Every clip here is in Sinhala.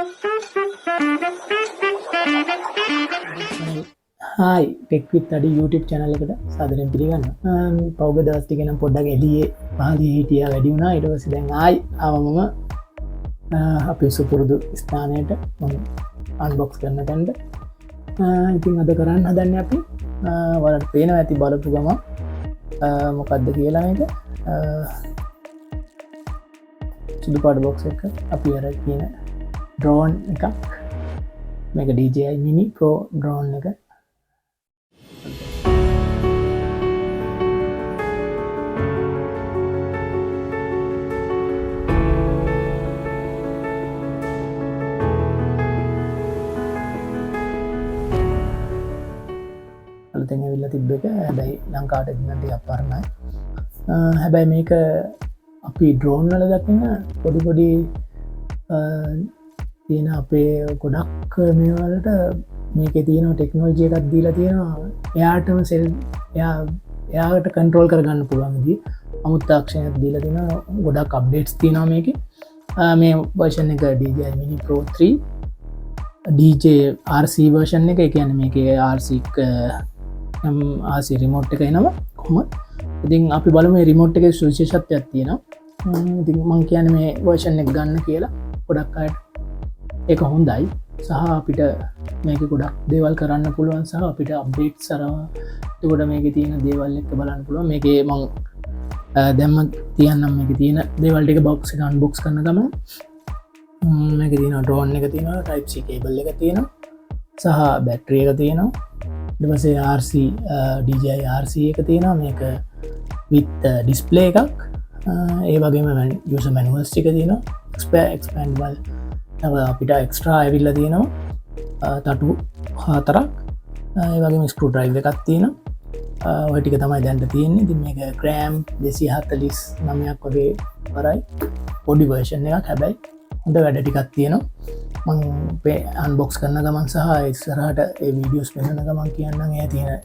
Hi, Tech with Thadi YouTube channel එකට සාදරයෙන් පිළිගන්නවා. පෞග දවස් ටික නම් පොඩ්ඩක් එළියේ පහළියේ හිටියා වැඩි වුණා. ඊට පස්සේ දැන් ආයි ආවම අපේ සුපුරුදු ස්ථානයට මම අන්බොක්ස් කරන්න තැනට. ඉතින් අද කරන්න හදන්නේ අපි ඔයාලට පේනවා ඇති බලපු ගමන් මොකද්ද කියලා මේක. සුදු පාට බොක්ස් එක අපි අර කියන drone එකක්. මේක DJI Mini Pro drone එක. අලුතෙන් ඇවිල්ලා තිබ්බ එක. හැබැයි ලංකාවට එන්න ටිකක් අපහරණයි. හැබැයි මේක අපි ඩ්‍රෝන් වල දකින පොඩි තියෙන අපේ ගොඩක් මේ වලට මේකේ තියෙන ටෙක්නොලොජි එකක් දීලා තියෙනවා. එයාටම එයාට කන්ට්‍රෝල් කරගන්න පුළුවන් විදිහ අමුතු තාක්ෂණයක් දීලා තියෙනවා. ගොඩක් අප්ඩේට්ස් තියෙනවා මේකේ. මේ version එක DJI Mini Pro 3 DJI RC version එක. ඒ කියන්නේ මේකේ RC රිමෝට් එක එනවා කොහොමද. ඉතින් අපි බලමු මේ රිමෝට් එකේ විශේෂත්වයක් තියෙනවා. ඉතින් මම කියන්නේ මේ version එක ගන්න කියලා. ගොඩක් අයට ඒක හොඳයි. සහ අපිට මේක ගොඩක් දේවල් කරන්න පුළුවන්. සහ අපිට අප්ඩේට්ස් අරවා එතකොට මේකේ තියෙන දේවල් එක්ක බලන්න පුළුවන්. මේකේ මම දැම්ම තියන්නම් මේකේ තියෙන දේවල් ටික බොක්ස් එක අන්බොක්ස් කරන ගමන් මේකේ තියෙනවා drone එක තියෙනවා, type C cable එක තියෙනවා, සහ බැටරි එක තියෙනවා. ඊට පස්සේ RC DJI RC එක තියෙනවා. මේක with display එකක්. ඒ වගේම user manuals ටික තියෙනවා. expandable අපිට එක්ස්ට්‍රා ඇවිල්ලා තියෙනවා තටු 4ක්. ඒ වගේම ස්ක්‍රූ ඩ්‍රයිවර් එකක් තියෙනවා. ඔය ටික තමයි දැන්ට තියෙන්නේ. ඉතින් මේක ග්‍රෑම් 249ක් වගේ කරයි. පොඩි version එකක්. හැබැයි හොඳ වැඩ ටිකක් තියෙනවා. මම අන්බොක්ස් කරන ගමන් සහ ඉස්සරහට ඒ වීඩියෝස් පෙන්වන ගමන් කියන්නම් ඒ තියෙන එක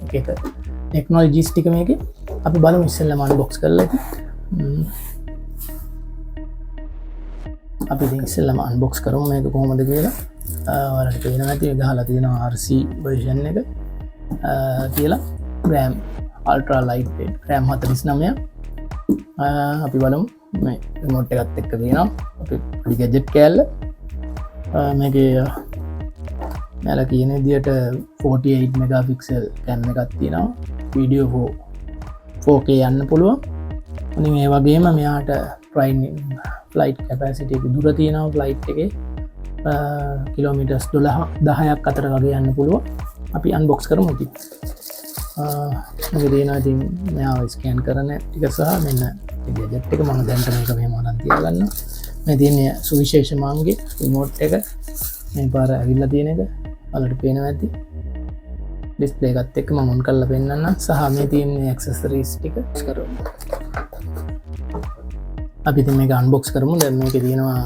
ටෙක්නොලොජිස් ටික මේකේ. අපි බලමු ඉස්සෙල්ලාම අන්බොක්ස් කරලා ඉතින්. අපි ඉතින් ඉස්සෙල්ලාම අන්බොක්ස් කරමු මේක කොහොමද කියලා. ඔයාලට පේනවා ඇති ගහලා තියෙනවා RC version එක කියලා. RAM ultra lightweight RAM 49. අපි බලමු මේ රිමෝට් එකත් එක්ක තියෙනවා අපි පොඩි ගැජට් කෑල්ල. මේකේ මෙයාලා කියන විදියට 48 මෙගාපික්සල් කැම් එකක් තියෙනවා. වීඩියෝ 4K යන්න පුළුවන්. ඉතින් ඒ වගේම මෙයාට ෆ්ලයිට් කැපැසිටි එක දුර තියෙනවා. ෆ්ලයිට් එකේ කිලෝමීටර්ස් 10ක් අතර වගේ යන්න පුළුවන්. අපි අන්බොක්ස් කරමු ඉතින්. මේක තියෙනවා ඉතින් මෙයාව ස්කෑන් කරන ටික සහ මෙන්න ගැජට් එක. මම දැන්ට මේක මෙහෙම අරන් තියාගන්නවා. මේ තියෙන්නේ සුවිශේෂ මාන්ගේ රිමෝට් එක. මේ පාර ඇවිල්ලා තියෙන එක ඔයාලට පේනවා ඇති. ඩිස්ප්ලේ එකත් එක්ක මම ඔන් කරලා පෙන්නන්නම්. සහ මේ තියෙන්නේ ඇක්සසරිස් ටික කරමු. අපි ඉතින් මේක අන්බොක්ස් කරමු. දැන් මේකේ තියෙනවා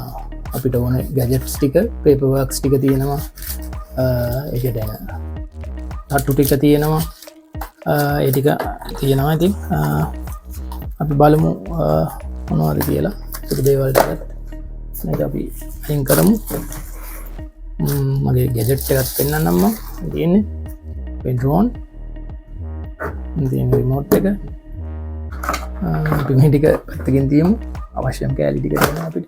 අපිට ඕන ගැජට්ස් ටික, පේපර් වර්ක්ස් ටික තියෙනවා. ඒකට එන තට්ටු ටික තියෙනවා. ඒ ටික තියෙනවා. ඉතින් අපි බලමු මොනවද කියලා. ඒක දේවල් ටිකත් මේක අපි අයින් කරමු. මගේ ගැජට් එකත් පෙන්නන්නම් මම. තියෙන්නේ මේ drone. ඉතින් රිමෝට් එක අපි මේ ටික පැත්තකින් තියමු. අවශ්‍යම කැලි ටික දෙනවා අපිට.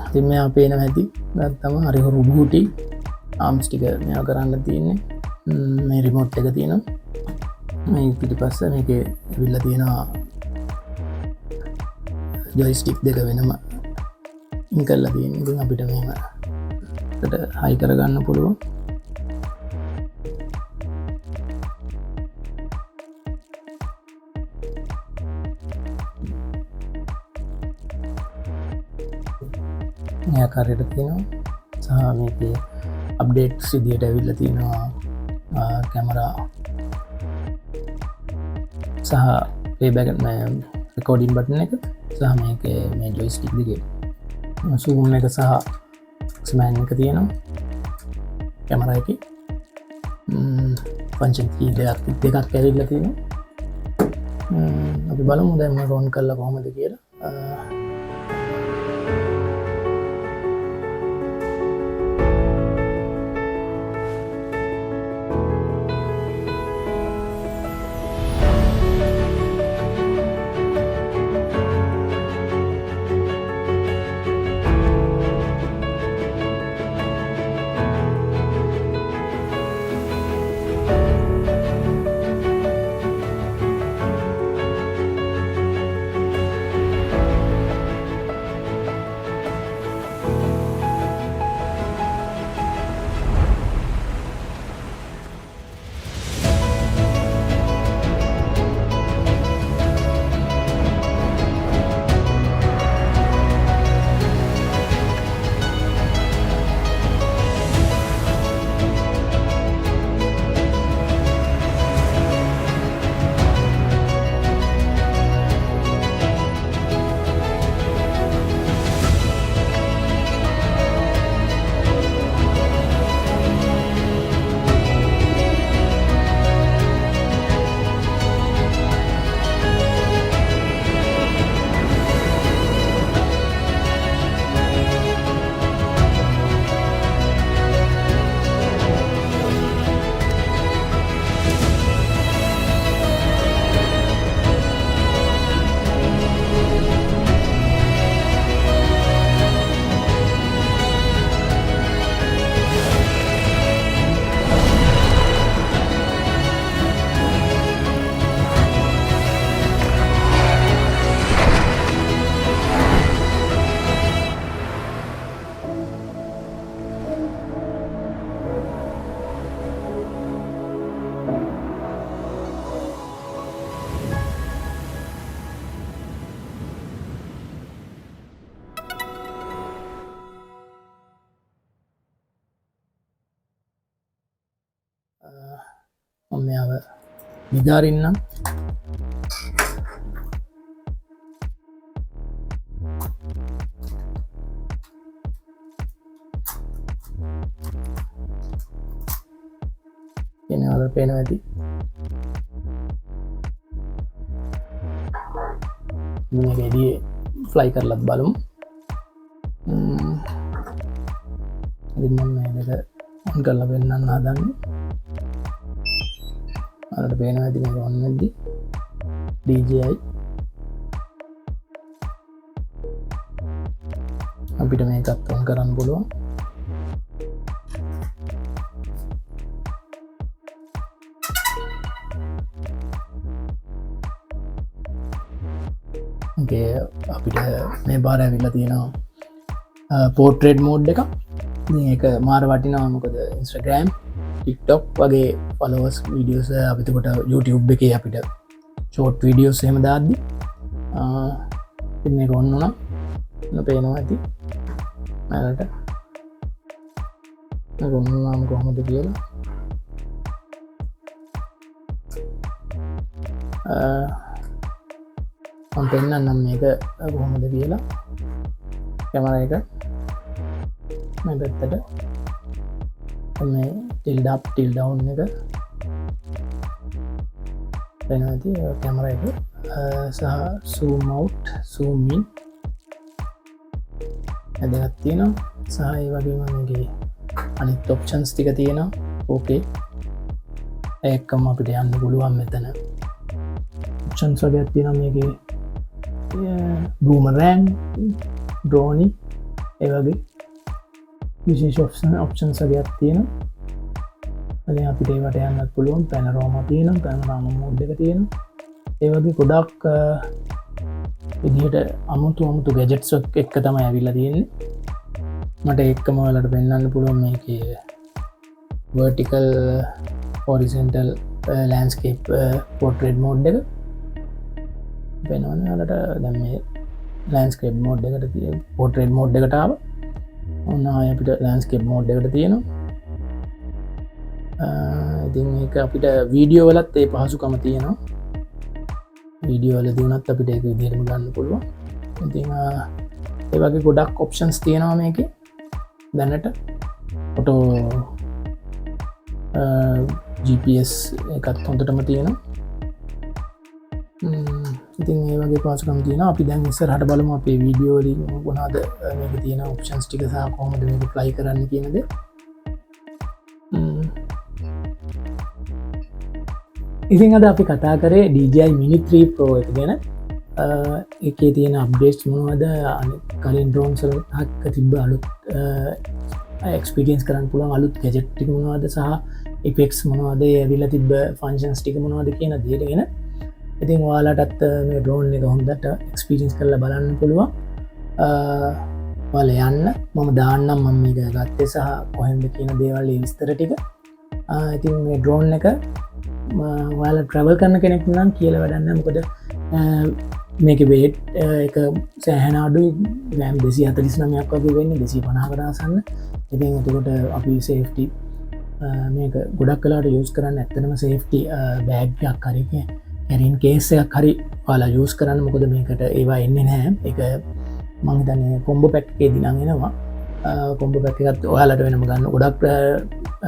ඉතින් මෙයා පේනවා ඇති. නැත්තම හරි හුරු බූටි ආම්ස් ටික මෙයා කරන්න තියෙන්නේ. මේ රිමෝට් එක තියෙනවා. මේ පිටිපස්ස මේකේ ඇවිල්ලා තියෙනවා ජොයිස්ටික් දෙක වෙනම ඉන් කරලා තියෙනවා. ඉතින් අපිට මේක හයි කරගන්න පුළුවන්. මේ ආකාරයට තියෙනවා. සහ මේකේ අප්ඩේට්ස් විදියට ඇවිල්ලා තියෙනවා කැමරා සහ ප්ලේබැක් රෙකෝඩින් බටන් එක. සහ මේකේ මේ ජොයිස්ටික් දෙකේ zoom එක සහ ස්මෑන් එක තියෙනවා කැමරා එකේ. ෆන්ක්ෂන් කී දෙකක් ඇවිල්ලා තියෙනවා. අපි බලමු දැන් මේක ඔන් කරලා කොහොමද කියලා. මෙයාව නිදාරින්නම්. එනවල පේනවා ඇති. මේක එළියේ ෆ්ලයි කරලත් බලමු. ඉතින් මම මේක ඔන් කරලා පෙන්නන්න හදන්නේ. ඔයාලට පේනවා ඇති මේක ඔන් වෙද්දි DJI අපිට මේකත් ඔන් කරන්න පුළුවන්. අපිට මේ බාර ඇවිල්ලා තියෙනවා පෝර්ට්‍රේට් මෝඩ් එක. ඒක මාර වටිනවා. මොකද Instagram, TikTok වගේ ෆලෝවර්ස් වීඩියෝස් අපිටකොට YouTube එකේ අපිට ෂෝට් වීඩියෝස් එහෙම දාද්දි ඉතින් මේක ඔන්න වුණා. පේනවා ඇති මලට මේක ඔන්න වුණාම කොහොමද කියලා. මම පෙන්නන්නම් මේක කොහොමද කියලා. කැමරා එක මේ පැත්තට මේ ටිල්ඩ් අප් ටිල්ඩ් ඩවුන් එක පේනවා ඇති කැමරා එක සහ zoom out zoom in දෙකක් තියෙනවා. සහ ඒ වගේම මේකේ අනිත් ඔප්ෂන්ස් ටික තියෙනවා. ඕකේ ඒකම අපිට යන්න පුළුවන්. මෙතන ඔප්ෂන්ස් වගේක් තියෙනවා මේකේ. බූමරෑන් ඩ්‍රෝනි ඒ වගේ විශේෂ ඔප්ෂන්ස් වගේක් තියෙනවා. අද අපිට ඒවට යන්නත් පුළුවන්. පැනරෝමා තියෙනවා, පැනරෝමා මෝඩ් එක තියෙනවා. ඒ වගේ ගොඩක් විදිහට අමුතු ගැජට්ස් එක්ක තමයි ඇවිල්ලා තියෙන්නේ. මට එක්කම ඔයාලට පෙන්වන්න පුළුවන් මේකේ vertical horizontal landscape portrait mode එක. වෙනවනේ ඔයාලට දැන් මේ landscape mode එකට තියෙන portrait mode එකට ආව. ඔන්න ආයෙ අපිට landscape mode එකට තියෙනවා. ඉතින් මේක අපිට වීඩියෝ වලත් ඒ පහසුකම තියෙනවා. වීඩියෝ වලදී උනත් අපිට ඒක විදිහටම ගන්න පුළුවන්. ඉතින් ඒ වගේ ගොඩක් ඔප්ෂන්ස් තියෙනවා මේකේ. දැනට ෆොටෝ GPS එකත් හොඳටම තියෙනවා. ඉතින් ඒ වගේ පහසුකම් තියෙනවා. අපි දැන් ඉස්සරහට බලමු අපේ වීඩියෝ වලින් මොනවද මේක තියෙන ඔප්ෂන්ස් ටික සහ කොහොමද මේක ෆ්ලයි කරන්න කියන දේ. ඉතින් අද අපි කතා කරේ DJI Mini 3 Pro එක ගැන. එකේ තියෙන අප්ඩේට්ස් මොනවද, කලින් ඩ්‍රෝන්ස් වලට තිබ්බ අලුත් එක්ස්පීරියන්ස් කරන්න පුළුවන් අලුත් ගැජට් ටික මොනවද සහ ඉෆෙක්ට්ස් මොනවද, ඇවිල්ලා තිබ්බ ෆන්ක්ෂන්ස් ටික මොනවද කියන දේ ගැන. ඉතින් ඔයාලටත් මේ ඩ්‍රෝන් එක හොඳට එක්ස්පීරියන්ස් කරලා බලන්න පුළුවන්. ඔයාලා යන්න මම දාන්නම් මම මේක ගත්තේ සහ කොහෙන්ද කියන දේවල් ඒ විස්තර ටික. ඉතින් මේ ඩ්‍රෝන් එක ඔයාලා ට්‍රැවල් කරන කෙනෙක් නම් කියලා වැඩක් නැහැ. මොකද මේක වේට් එක සෑහෙන අඩුයි. ග්‍රෑම් 249ක් වගේ වෙන්නේ 250කට ආසන්න. ඉතින් එතකොට අපි සේෆ්ටි මේක ගොඩක් වෙලාට යූස් කරන්න ඇත්තටම සේෆ්ටි බෑග් එකක් හරි කැරින් කේස් එකක් හරි ඔයාලා යූස් කරන්න. මොකද මේකට ඒවා එන්නේ නැහැ. ඒක මම හිතන්නේ කොම්බෝ පැක් එකේදී නම් එනවා. කොම්බෝ පැක් එකත් ඔයාලට වෙනම ගන්න. ගොඩක්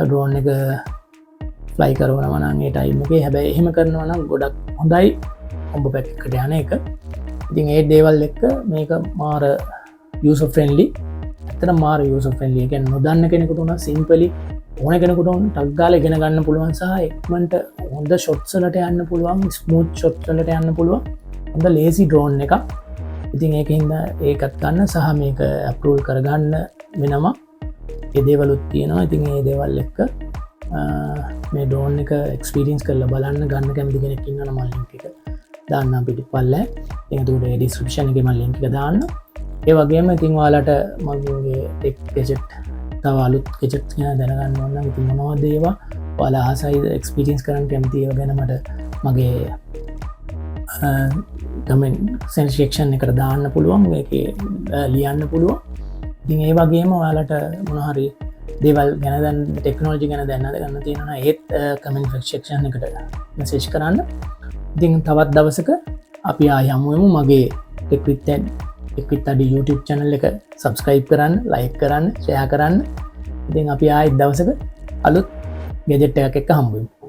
ඩ්‍රෝන් එක ෆ්ලයි කරනවා නම් ඒ ටයිම් එකේ. හැබැයි එහෙම කරනවා නම් ගොඩක් හොඳයි කොම්බෝ පැක් එකට යන එක. ඉතින් ඒ දේවල් එක්ක මේක මාර යූසර් ෆ්‍රෙන්ඩ්ලි. ඇත්තටම මාර යූසර් ෆ්‍රෙන්ඩ්ලි. ඒ කියන්නේ නොදන්න කෙනෙකුට උනා සිම්පලි ඕන කෙනෙකුට ටක් ගාලා ඉගෙන ගන්න පුළුවන් සහ ඉක්මනට හොඳ ෂොට්ස් වලට යන්න පුළුවන්, ස්මූත් ෂොට්ස් වලට යන්න පුළුවන්. හොඳ ලේසි ඩ්‍රෝන් එකක්. ඉතින් ඒකින්ද ඒකත් ගන්න සහ මේක අප්රූවල් කරගන්න වෙනවා. ඒ දේවලුත් තියෙනවා. ඉතින් ඒ දේවල් එක්ක මේ ඩ්‍රෝන් එක එක්ස්පීරියන්ස් කරලා බලන්න ගන්න කැමති කෙනෙක් ඉන්නවා නම් මම ලින්ක් එක දාන්නම් පිටිපල්ලේ. එතකොට ඒ ඩිස්ක්‍රිප්ෂන් එකේ මම ලින්ක් එක දාන්න. ඒ වගේම ඉතින් ඔයාලට මගේ ටෙක් ගැජට් තව අලුත් ගැජට්ස් ගැන දැනගන්න ඕන නම් ඉතින් මොනවද ඒවා ඔයාලා ආසයිද එක්ස්පීරියන්ස් කරන්න කැමති ඒවා ගැන මට මගේ කමෙන්ට් සෙක්ෂන් එකට දාන්න පුළුවන්. මේකේ ලියන්න පුළුවන්. ඉතින් ඒ වගේම ඔයාලට මොන හරි දේවල් ගැන ටෙක්නෝජි ගැන දැන්නද ගන්න තියෙනවා ඒත් කමෙන්ට් ෆෙක්ෂක්ෂන් එකට මෙසේජ් කරන්න. ඉතින් තවත් දවසක අපි ආයමුවමු මගේ ටෙක්විත්තැන් එක්විත් අඩි YouTube channel එක සබස්ක්‍රයිබ් කරන්න ලයික් කරන්න ෂෙයා කරන්න. ඉතින් අපි ආයෙත් දවසක අලුත් ගැජෙට් එකක් එක්ක හම්බුවෙමු.